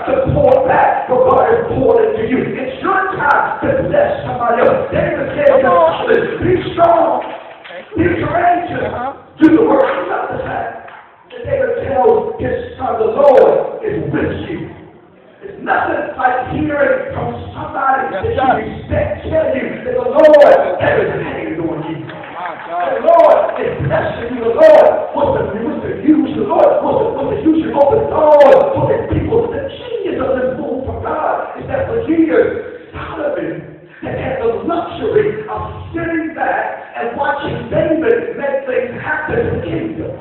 to pour back what God has poured into you. It's your time to bless somebody else. David said, be strong, be courageous, do the work. Not the fact that David tells his son, the Lord is with you. It's nothing like hearing from somebody that you respect tell you that the Lord has his hand on you. The Lord is blessing you. The Lord wants to use. The Lord wants to use you open doors for the people. The genius of this move from God is that for years, Solomon had had the luxury of sitting back and watching David make things happen in the kingdom.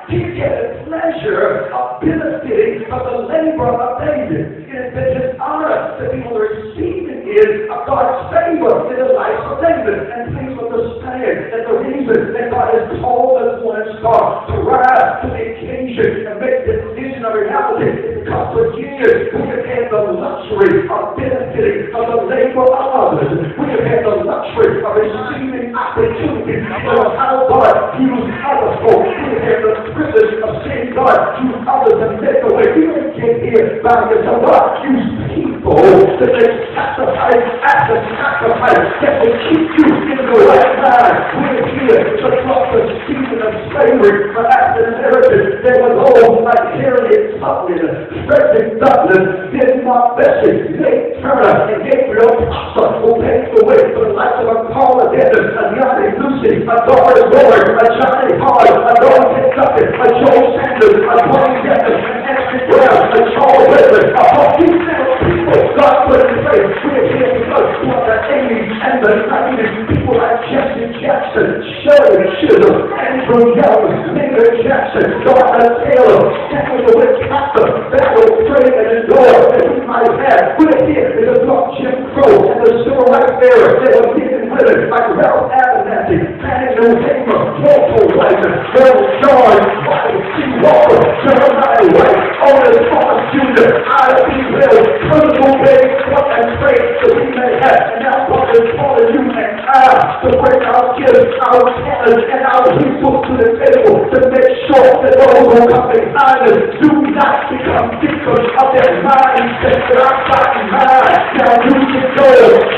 He had the pleasure of benefiting from the labor of David. It has been his honor to be able to receive of God's favor in the life of David. And please understand that the reason that God has called us one star to rise to the occasion and make this vision a reality is because for years we have had the luxury of benefiting from the labor of others. We have had the luxury of receiving opportunities for how God used other folks. We have had the privilege of seeing God use others and make a way. You didn't get here by yourself. God used people to make sacrifice after sacrifice that will keep you in the right mind. We're here to cross the season of slavery, but after the heritage, there was old like Harriet Tubman, Frederick Douglass, Debnam, Nate Turner, and Gabriel Prosper, who paved the way for the likes of a Paula Dennis, a Yanni Lucy, a Doris Ward, a Johnny Hart, a Dorothy Kentucky, a Joe Sanders, a Dwayne Debnam, an Ashley Brown, a Charles Wesley, a these people God put in place. We're here because of the 80s and the 90s. People like Jesse Jackson, Shirley Chisholm, Andrew Young, Maynard Jackson, Donna Taylor, Samuel Whitcocker, that will pray and endure that we might have. We're here because of Jim Crow and the civil rights era. They were men and women like Ralph Abernathy, Fannie Lou Hamer, Walter White, Earl George, Michael C. Walker, Jeremiah White, Otis Thomas Jr., Ida B. Wells, Colonel Bay, what and pray that we may have. And now God is calling you and I to bring our gifts, our talents, and our people to the table to make sure that those who come behind us do not become victims of their mindset that I'm fighting mine. Now you can go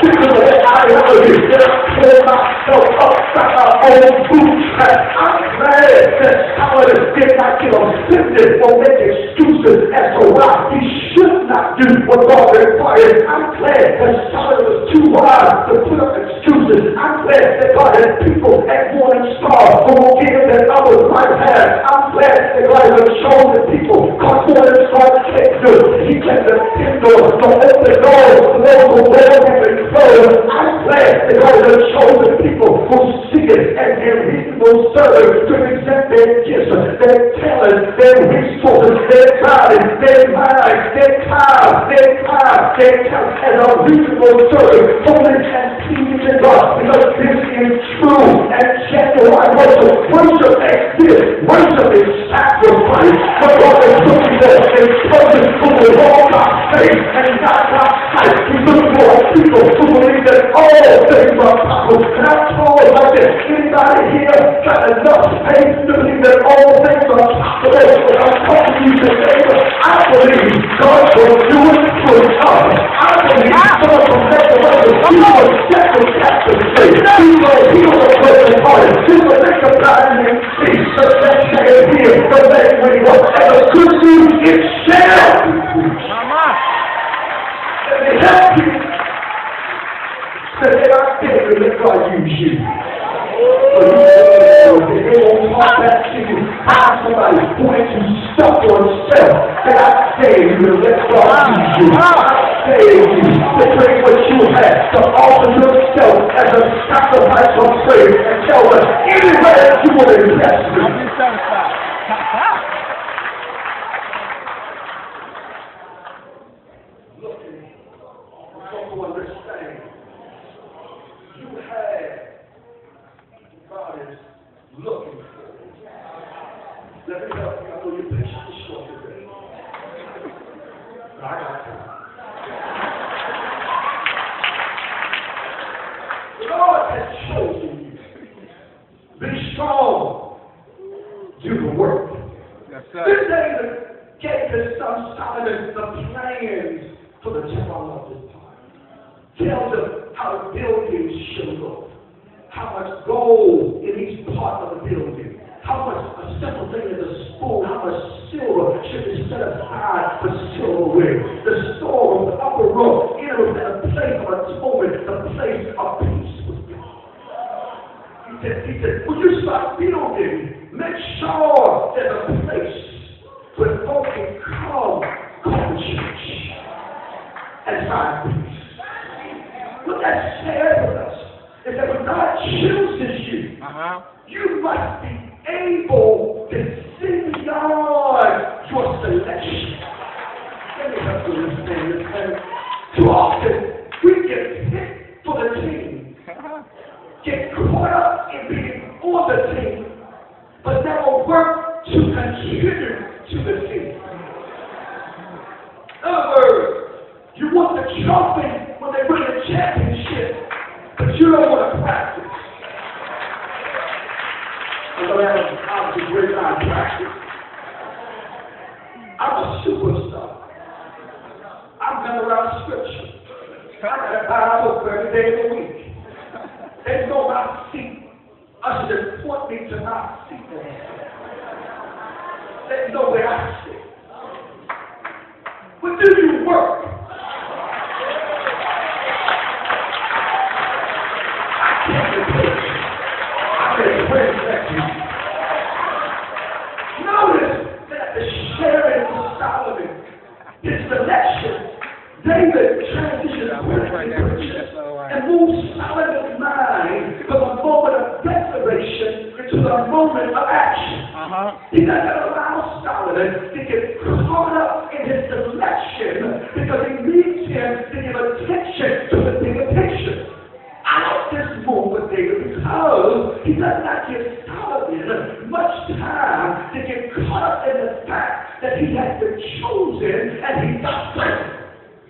because of that ideology that I pull myself up from my own bootstrap. I'm glad that Solomon did not get offended or make excuses as to why he should not do what God required. I'm glad that Solomon was too wise to put up excuses. I'm glad that God had people at Morning Star who will give that others might have. I'm glad that God has chosen people because Morning Star can't do. He can depend on to open doors to those who will have been closed. I'm glad that God has chosen people who see it and their reasonable service to present their gifts, their talents, their resources, their bodies, their minds, their time, as a reasonable service, holy and pleasing to God, because this is true and genuine worship. Worship ain't this. Worship is sacrifice. But God is looking for a person who will walk by faith and not by sight. He's looking for a people who believe that all things are possible. And I'm told like this, anybody here got enough faith to believe that all things are possible? But I'm talking to you today, I believe God will do it for us. I believe God will make the way. He will set the captive free. He will heal the broken hearted. He will make the blind and see. The best day is here. The best way whatever good news is shall be preached. Let me help you. Say, I can't let God use you. They won't talk back to you. I'm somebody who ain't you stuck on self. That I save you to let God use you. I save you to bring what you have, to offer yourself as a sacrifice of praise and tell us anywhere you will invest me. I'll be satisfied. Look at me. You understand. You have God is looking for you. Let me help you. I know you're patient and short today. But I got time. The Lord has chosen you. Be strong. Do the work. Yes, sir. This David gave his son Solomon Solomon the plans for the temple. I love this part. Tells us how the building should look. How much gold in each part of the building. How much a simple thing as a spoon, how much silver should be set aside for silverware. The storeroom, the upper room, inner room, and a place of atonement, the place of peace with God. He said, when you start building, make sure there's a place where folks can come to church and find peace. What that says with us is that when God chooses you, you must be able to see beyond your selection. Let me help you understand this. Too often, we get hit for the team, get caught up in being on the team, but never work to contribute to the team. In other words, you want the trophy when they win the championship, but you don't want to practice. I'm going to have a great time practice. I'm a superstar. I'm going around scripture. I got a Bible every day of the week. They know my seat. I should point me to my seat. They know where I sit. But do you work? I can't replace you. I can explain that to you. Notice that the chariot of Solomon, his selection, David transitioned and moved Solomon's mind from a moment of declaration into a moment of action. He doesn't allow Solomon to get caught up in his selection because he needs him to give attention to the bigger picture. I like this move with David because he does not give Solomon much time to get caught up in the fact that he has been chosen and he's not present.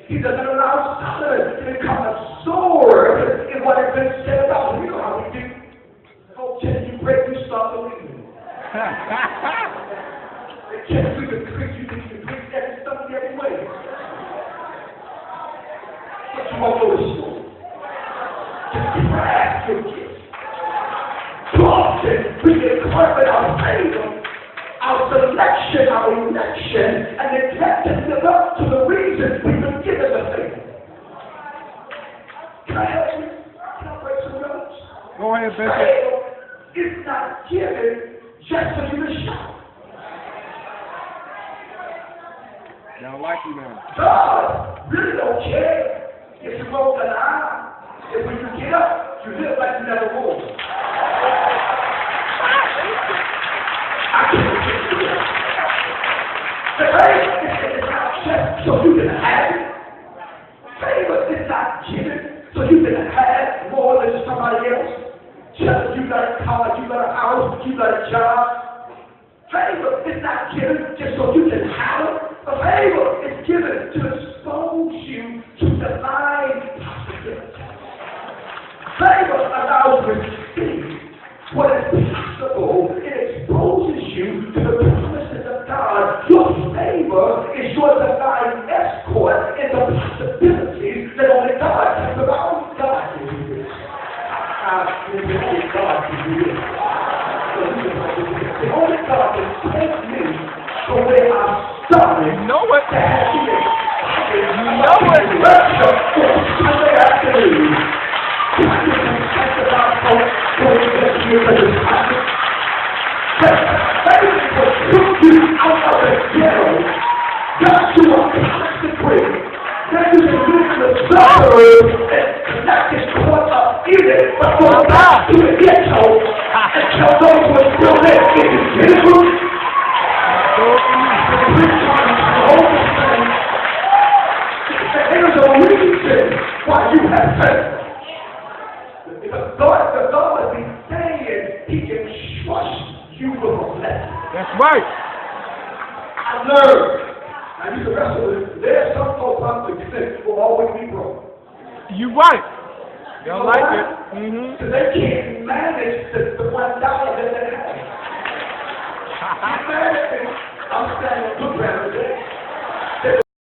He doesn't allow Solomon to become absorbed in what has been said about him. You know how we do. Oh, can you break, you start believing. Can we can preach, you think you can preach every Sunday every way. But you won't go to school. Craft your gifts. Too often we get caught in our favor, our selection, our election, and neglect to live up to the reason we've been given the favor. Can I help you? Can I break some notes? Go ahead, Bishop. Favor is not given just for you to shout. Y'all like you now. God really don't care if you broke an eye. If when you get up, you live like you never moved. I can't get you up. The favor is not just so you can have it. Favor is not given so you can have more than somebody else. Just you got a car, you got a house, you got a job. Favor is not given just so you can have it. The favor is given to expose you to divine possibilities. Favor allows you to see what is possible. It exposes you to the promises of God. Your favor is your divine escort into possibilities that only God can provide. God can do this. Only God can do this. The only God can take me to where I'm starting. You know it. You know it. Worship for Sunday afternoon. I can check about folks going to get you to the topic. But faith will took you out of the ghetto just to a consecrated. Then you can live in the suburbs and connect it caught up in it, but go back to the ghetto and tell those who are still there, if you get it, there's a reason why you have faith. Because God would be saying he can trust you with a blessing. That's right. I learned. Now you can wrestle with it. There's some folks out there who will always be broke. You right. You Y'all know like why? it. Because they can't manage the $1 that they have. I'm standing, look around today.